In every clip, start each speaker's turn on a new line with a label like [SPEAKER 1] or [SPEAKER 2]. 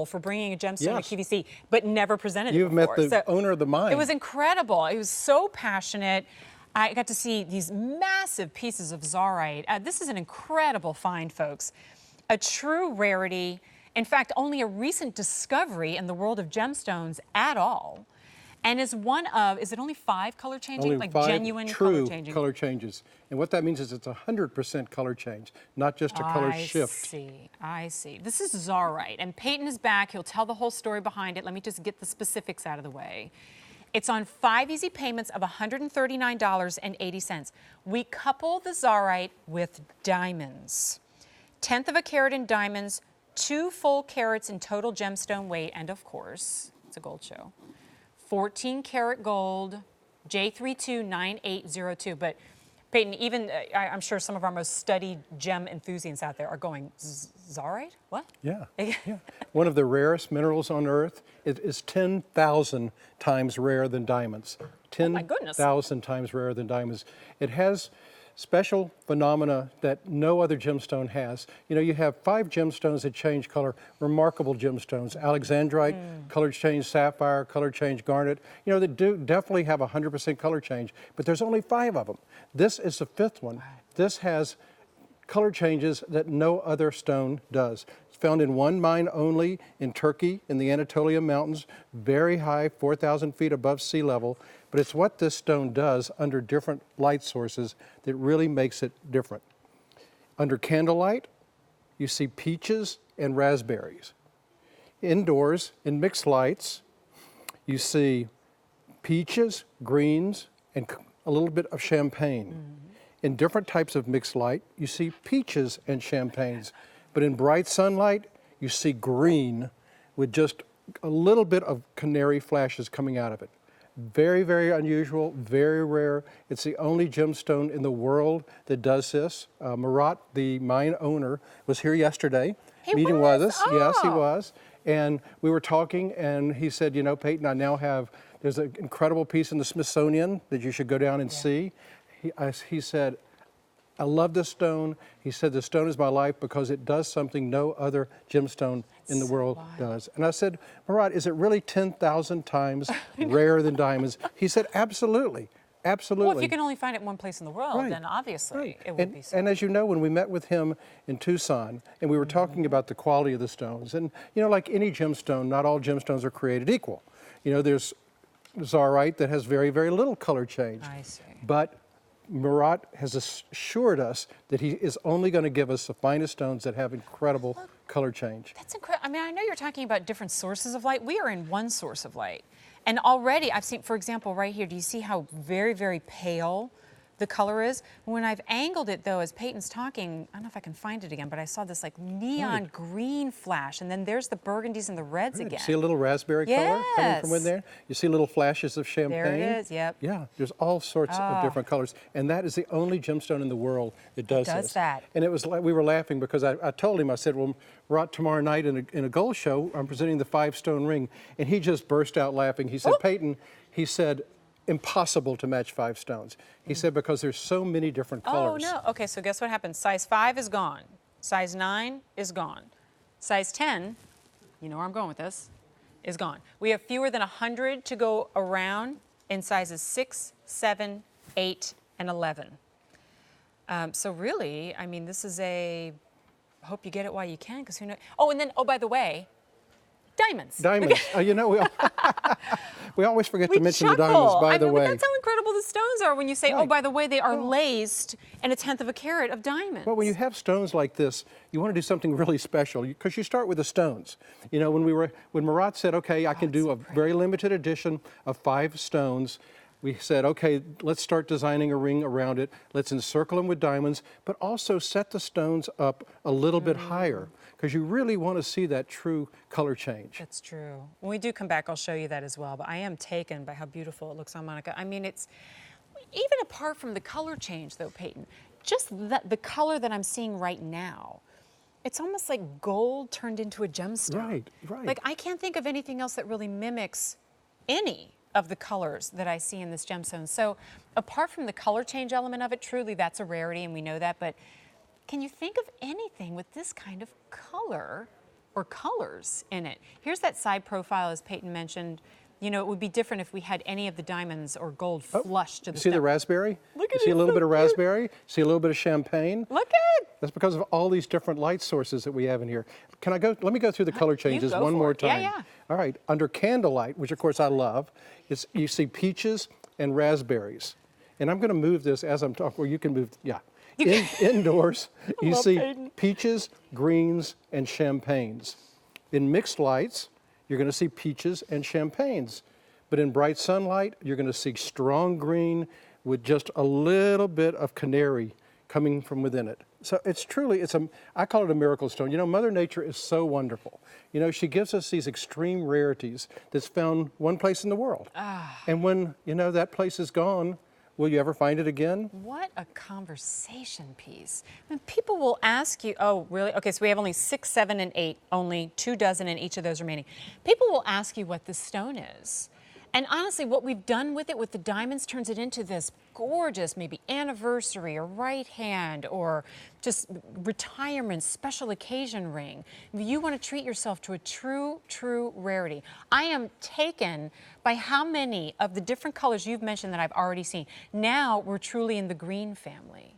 [SPEAKER 1] for bringing a gemstone
[SPEAKER 2] Yes.
[SPEAKER 1] to QVC, but never presented it
[SPEAKER 2] You've
[SPEAKER 1] before.
[SPEAKER 2] met the owner of the mine.
[SPEAKER 1] It was incredible. He was so passionate. I got to see these massive pieces of Czarite. This is an incredible find, folks. A true rarity. In fact, only a recent discovery in the world of gemstones at all. And is one of, is it only 5 color changing?
[SPEAKER 2] Only
[SPEAKER 1] like
[SPEAKER 2] 5
[SPEAKER 1] genuine
[SPEAKER 2] true
[SPEAKER 1] color changing?
[SPEAKER 2] color changes. And what that means is it's 100% color change, not just a color shift.
[SPEAKER 1] I see. This is Czarite, and Peyton is back. He'll tell the whole story behind it. Let me just get the specifics out of the way. It's on 5 easy payments of $139.80. We couple the Czarite with diamonds. 1/10 of a carat in diamonds, 2 full carats in total gemstone weight, and of course, it's a gold show. 14 karat gold, J329802. But Peyton, even I'm sure some of our most studied gem enthusiasts out there are going, Czarite? What?
[SPEAKER 2] Yeah, yeah. One of the rarest minerals on Earth. It is 10,000 times rarer than diamonds. 10,000 times rarer than diamonds. It has special phenomena that no other gemstone has. You know, you have 5 gemstones that change color, remarkable gemstones. Alexandrite, color change sapphire, color change garnet. You know, they do definitely have 100% color change, but there's only 5 of them. This is the 5th one. This has color changes that no other stone does. It's found in one mine only in Turkey, in the Anatolia Mountains, very high, 4,000 feet above sea level. But it's what this stone does under different light sources that really makes it different. Under candlelight, you see peaches and raspberries. Indoors, in mixed lights, you see peaches, greens, and a little bit of champagne. In different types of mixed light, you see peaches and champagnes. But in bright sunlight, you see green with just a little bit of canary flashes coming out of it. Very, very unusual, very rare. It's the only gemstone in the world that does this. Murat, the mine owner, was here yesterday, meeting with us. Oh. Yes, he was. And we were talking, and he said, you know, Peyton, I now have, there's an incredible piece in the Smithsonian that you should go down and see. He said, I love this stone. He said, the stone is my life because it does something no other gemstone in the world does. And I said, Murat, is it really 10,000 times rarer than diamonds? He said, absolutely, absolutely.
[SPEAKER 1] Well, if you can only find it one place in the world, then obviously it would be so.
[SPEAKER 2] And as you know, when we met with him in Tucson, and we were talking about the quality of the stones, and you know, like any gemstone, not all gemstones are created equal. You know, there's Czarite that has very, very little color change.
[SPEAKER 1] I see.
[SPEAKER 2] But Murat has assured us that he is only going to give us the finest stones that have incredible color change.
[SPEAKER 1] That's incredible. I mean, I know you're talking about different sources of light. We are in one source of light. And already I've seen, for example, right here, do you see how very, very pale the color is? When I've angled it, though, as Peyton's talking, I don't know if I can find it again, but I saw this like neon green flash, and then there's the burgundies and the reds again.
[SPEAKER 2] See a little raspberry color coming from in there? You see little flashes of champagne?
[SPEAKER 1] There it is, yep.
[SPEAKER 2] Yeah, there's all sorts of different colors, and that is the only gemstone in the world that does this.
[SPEAKER 1] That.
[SPEAKER 2] And it was like, we were laughing because I told him, I said, well, Murat, tomorrow night in a gold show, I'm presenting the 5-stone ring, and he just burst out laughing. He said, Peyton, he said, impossible to match 5 stones. He said because there's so many different colors.
[SPEAKER 1] Oh, no. Okay, so guess what happens? Size 5 is gone. Size 9 is gone. Size 10, you know where I'm going with this, is gone. We have fewer than 100 to go around in sizes 6, 7, 8, and 11. So really, I mean, this is a, hope you get it while you can, because who knows. Oh, and then, oh, by the way, diamonds.
[SPEAKER 2] Diamonds. You know, we always forget to mention the diamonds, by the way.
[SPEAKER 1] But that's how incredible the stones are when you say, oh, by the way, they are laced in 1/10 of a carat of diamonds.
[SPEAKER 2] Well, when you have stones like this, you want to do something really special because you start with the stones. You know, when Murat said, okay, I can do a very limited edition of 5 stones, we said, okay, let's start designing a ring around it. Let's encircle them with diamonds, but also set the stones up a little bit higher because you really want to see that true color change.
[SPEAKER 1] That's true. When we do come back, I'll show you that as well. But I am taken by how beautiful it looks on Monica. I mean, it's, even apart from the color change, though, Peyton, just the color that I'm seeing right now, it's almost like gold turned into a gemstone.
[SPEAKER 2] Right, right.
[SPEAKER 1] Like, I can't think of anything else that really mimics any of the colors that I see in this gemstone. So apart from the color change element of it, truly that's a rarity and we know that, but can you think of anything with this kind of color or colors in it. Here's that side profile, as Peyton mentioned. You know, it would be different if we had any of the diamonds or gold flush to the
[SPEAKER 2] See the
[SPEAKER 1] stone.
[SPEAKER 2] raspberry?
[SPEAKER 1] Look at
[SPEAKER 2] You see
[SPEAKER 1] it,
[SPEAKER 2] a little
[SPEAKER 1] so
[SPEAKER 2] bit of
[SPEAKER 1] cute.
[SPEAKER 2] raspberry? See a little bit of champagne?
[SPEAKER 1] Look at it.
[SPEAKER 2] That's because of all these different light sources that we have in here. Can I go? Let me go through the color changes
[SPEAKER 1] go
[SPEAKER 2] one
[SPEAKER 1] for
[SPEAKER 2] more
[SPEAKER 1] it. Yeah,
[SPEAKER 2] time.
[SPEAKER 1] yeah.
[SPEAKER 2] All right, under candlelight, which of course I love, you see peaches and raspberries. And I'm going to move this as I'm talking, well, you can move, yeah. Indoors, you
[SPEAKER 1] love
[SPEAKER 2] see
[SPEAKER 1] Peyton.
[SPEAKER 2] peaches, greens, and champagnes. In mixed lights, you're going to see peaches and champagnes. But in bright sunlight, you're going to see strong green with just a little bit of canary coming from within it. So it's truly, I call it a miracle stone. You know, Mother Nature is so wonderful. You know, she gives us these extreme rarities that's found one place in the world. And when, you know, that place is gone, will you ever find it again?
[SPEAKER 1] What a conversation piece. I mean, people will ask you, oh, really? Okay, so we have only 6, 7, and 8, only 2 dozen in each of those remaining. People will ask you what this stone is. And honestly, what we've done with it, with the diamonds, turns it into this gorgeous, maybe anniversary or right hand or just retirement, special occasion ring. If you want to treat yourself to a true, true rarity. I am taken by how many of the different colors you've mentioned that I've already seen. Now we're truly in the green family.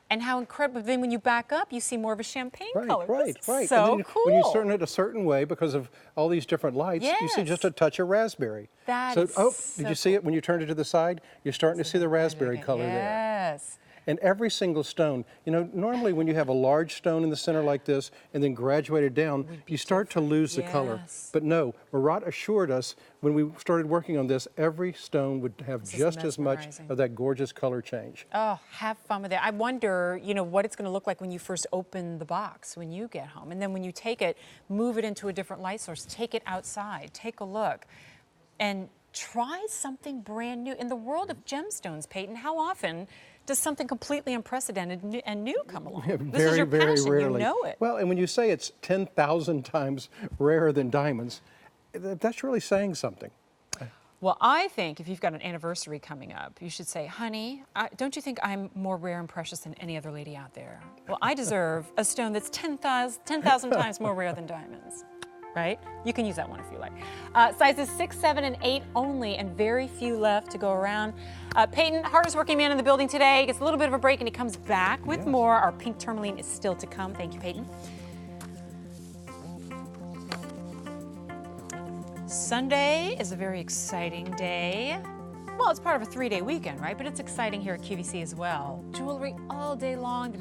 [SPEAKER 1] And how incredible, then when you back up, you see more of a champagne color.
[SPEAKER 2] Right.
[SPEAKER 1] So
[SPEAKER 2] and then
[SPEAKER 1] cool.
[SPEAKER 2] When you turn it a certain way because of all these different lights, you see just a touch of raspberry.
[SPEAKER 1] That
[SPEAKER 2] so,
[SPEAKER 1] is
[SPEAKER 2] did you see it when you turned it to the side? You're starting to see the raspberry color there.
[SPEAKER 1] Yes.
[SPEAKER 2] And every single stone, you know, normally when you have a large stone in the center like this and then graduated down, you start to lose the color. But no, Marat assured us when we started working on this, every stone would have just as much of that gorgeous color change.
[SPEAKER 1] Oh, have fun with it. I wonder, you know, what it's going to look like when you first open the box when you get home. And then when you take it, move it into a different light source, take it outside, take a look, and try something brand new. In the world of gemstones, Peyton, how often does something completely unprecedented and new come along? This is your
[SPEAKER 2] Very
[SPEAKER 1] passion,
[SPEAKER 2] rarely.
[SPEAKER 1] you know it.
[SPEAKER 2] Well, and when you say it's 10,000 times rarer than diamonds, that's really saying something.
[SPEAKER 1] Well, I think if you've got an anniversary coming up, you should say, honey, don't you think I'm more rare and precious than any other lady out there? Well, I deserve a stone that's 10,000 times more rare than diamonds. Right? You can use that one if you like. Sizes 6, 7, and 8 only, and very few left to go around. Peyton, hardest working man in the building today, gets a little bit of a break and he comes back with more. Our pink tourmaline is still to come. Thank you, Peyton. Sunday is a very exciting day. Well, it's part of a 3-day weekend, right? But it's exciting here at QVC as well. Jewelry all day long.